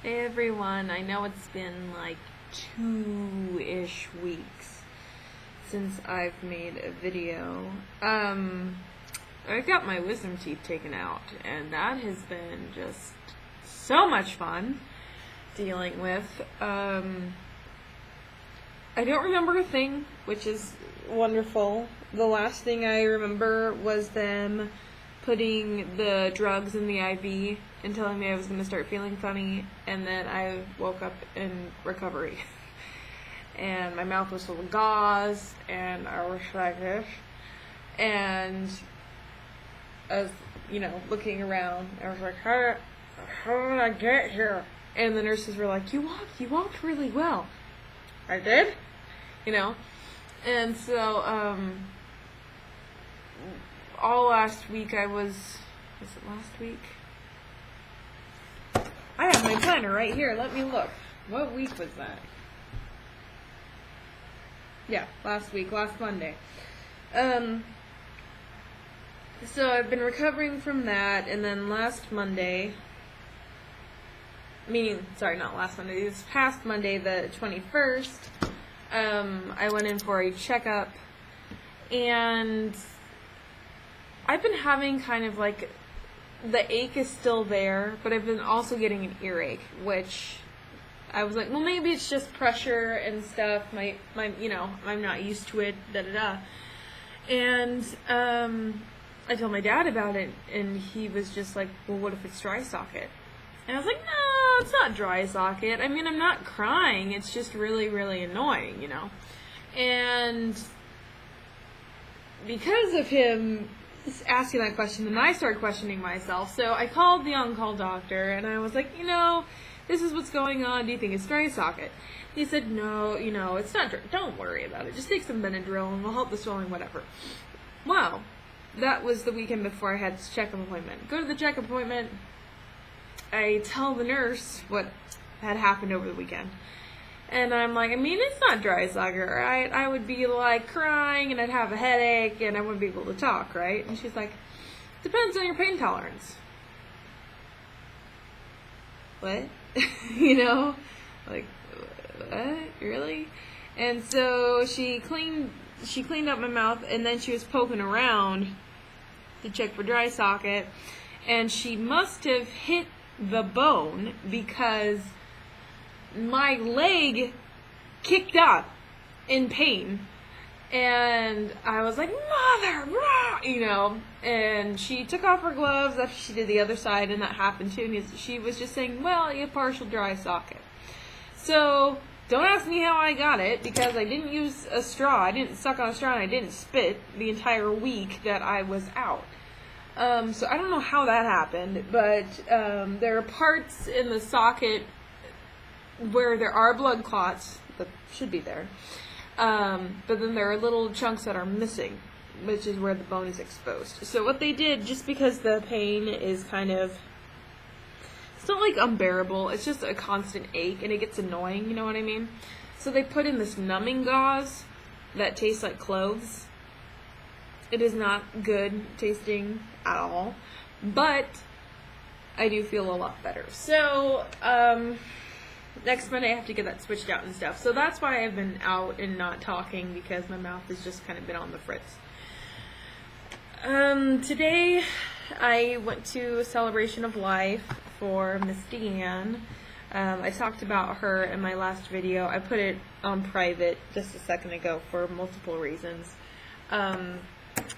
Hey everyone, I know it's been like 2-ish weeks since I've made a video. I got my wisdom teeth taken out, and that has been just so much fun dealing with. I don't remember a thing, which is wonderful. The last thing I remember was them putting the drugs in the IV and telling me I was going to start feeling funny, and then I woke up in recovery. And my mouth was full of gauze, and I was like this. And I was, looking around. I was like, how did I get here? And the nurses were like, you walked really well. I did? And so, all last week was it last week? I have my planner right here. Let me look. What week was that? Yeah, last Monday. So I've been recovering from that, and then last Monday, not last Monday, this past Monday, the 21st, I went in for a checkup, and I've been having kind of like, the ache is still there, but I've been also getting an earache, which I was like, well, maybe it's just pressure and stuff. I'm not used to it, And, I told my dad about it, and he was just like, well, what if it's dry socket? And I was like, no, it's not dry socket. I mean, I'm not crying. It's just really, really annoying, And because of him asking that question, and I started questioning myself. So I called the on-call doctor, and I was like, this is what's going on. Do you think it's dry socket? He said, no, it's not dry. Don't worry about it. Just take some Benadryl, and we'll help the swelling, whatever. Wow. That was the weekend before I had this checkup appointment. Go to the checkup appointment. I tell the nurse what had happened over the weekend. And I'm like, it's not dry socket, right? I would be like crying, and I'd have a headache, and I wouldn't be able to talk, right? And she's like, depends on your pain tolerance. What? Like, what? Really? And so she cleaned up my mouth, and then she was poking around to check for dry socket, and she must have hit the bone because my leg kicked up in pain, and I was like, mother, rah! And she took off her gloves after she did the other side, and that happened too, and she was just saying, well, you have partial dry socket. So don't ask me how I got it, because I didn't use a straw, I didn't suck on a straw, and I didn't spit the entire week that I was out. So I don't know how that happened, but there are parts in the socket where there are blood clots that should be there, but then there are little chunks that are missing, which is where the bone is exposed. So what they did, just because the pain is kind of, it's not like unbearable, it's just a constant ache, and it gets annoying, you know what I mean? So they put in this numbing gauze that tastes like cloves. It is not good tasting at all, but I do feel a lot better. So, next Monday I have to get that switched out and stuff. So that's why I've been out and not talking, because my mouth has just kind of been on the fritz. Today I went to a celebration of life for Miss Deanne. I talked about her in my last video. I put it on private just a second ago for multiple reasons.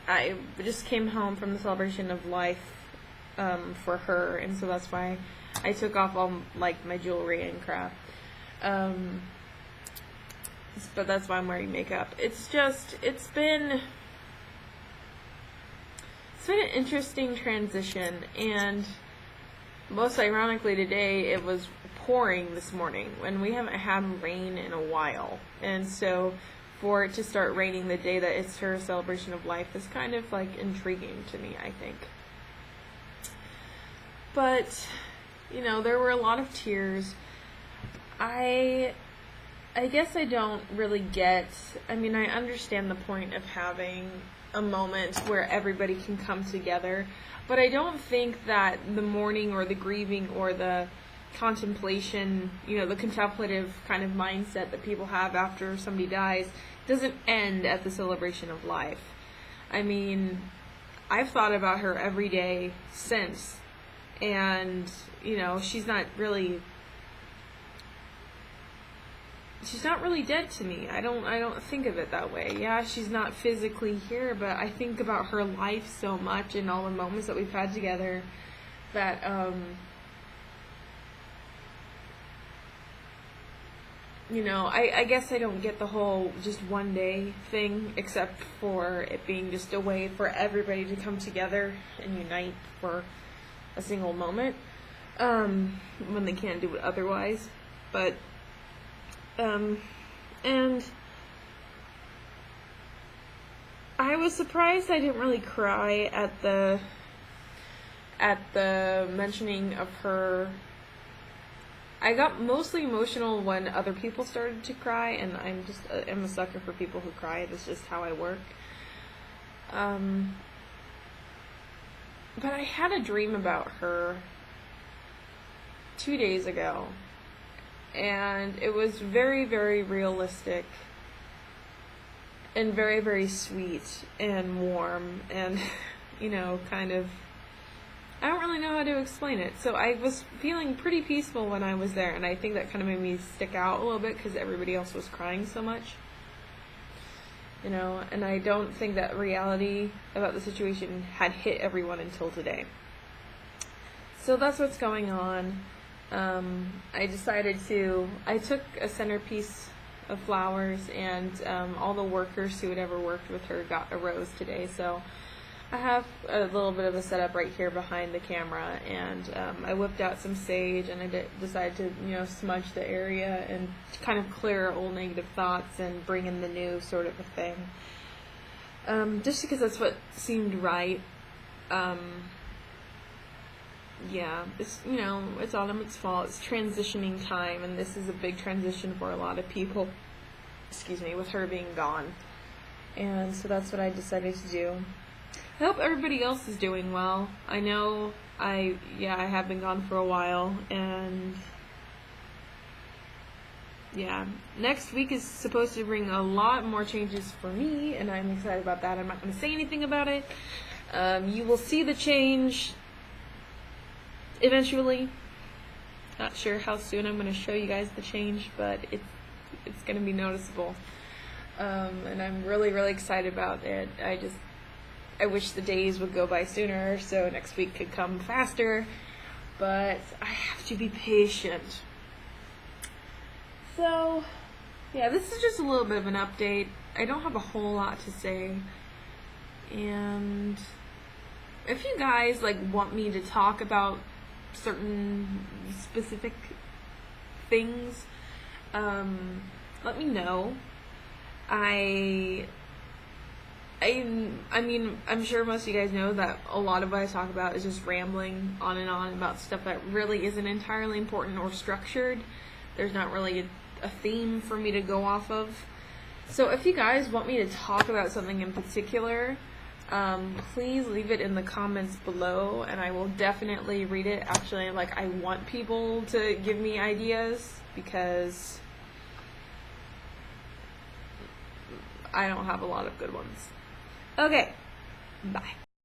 I just came home from the celebration of life for her, and so that's why I took off all my jewelry and crap. But that's why I'm wearing makeup. It's been an interesting transition, and most ironically today it was pouring this morning, when we haven't had rain in a while, and so for it to start raining the day that it's her celebration of life is kind of intriguing to me, I think. But there were a lot of tears. I guess I don't really get, I understand the point of having a moment where everybody can come together, but I don't think that the mourning or the grieving or the contemplation, the contemplative kind of mindset that people have after somebody dies doesn't end at the celebration of life. I mean, I've thought about her every day since, and she's not really dead to me. I don't think of it that way. Yeah, she's not physically here, but I think about her life so much and all the moments that we've had together that I guess I don't get the whole just one day thing, except for it being just a way for everybody to come together and unite for a single moment, when they can't do it otherwise. But and I was surprised I didn't really cry at the mentioning of her. I got mostly emotional when other people started to cry, and I'm a sucker for people who cry. That's just how I work. But I had a dream about her 2 days ago, and it was very, very realistic and very, very sweet and warm and, kind of, I don't really know how to explain it. So I was feeling pretty peaceful when I was there, and I think that kind of made me stick out a little bit because everybody else was crying so much. And I don't think that reality about the situation had hit everyone until today. So that's what's going on. I took a centerpiece of flowers, and all the workers who had ever worked with her got a rose today. So I have a little bit of a setup right here behind the camera, and I whipped out some sage, and I decided to, smudge the area and kind of clear old negative thoughts and bring in the new sort of a thing. Just because that's what seemed right. Yeah, it's, it's autumn, it's fall, it's transitioning time, and this is a big transition for a lot of people, with her being gone. And so that's what I decided to do. I hope everybody else is doing well. I know I have been gone for a while, and yeah, next week is supposed to bring a lot more changes for me, and I'm excited about that. I'm not going to say anything about it. You will see the change eventually. Not sure how soon I'm going to show you guys the change, but it's going to be noticeable. And I'm really, really excited about it. I wish the days would go by sooner so next week could come faster, but I have to be patient. So, yeah, this is just a little bit of an update. I don't have a whole lot to say. And if you guys want me to talk about certain specific things, let me know. I mean, I'm sure most of you guys know that a lot of what I talk about is just rambling on and on about stuff that really isn't entirely important or structured. There's not really a theme for me to go off of. So if you guys want me to talk about something in particular, please leave it in the comments below, and I will definitely read it. Actually, I want people to give me ideas, because I don't have a lot of good ones. Okay, bye.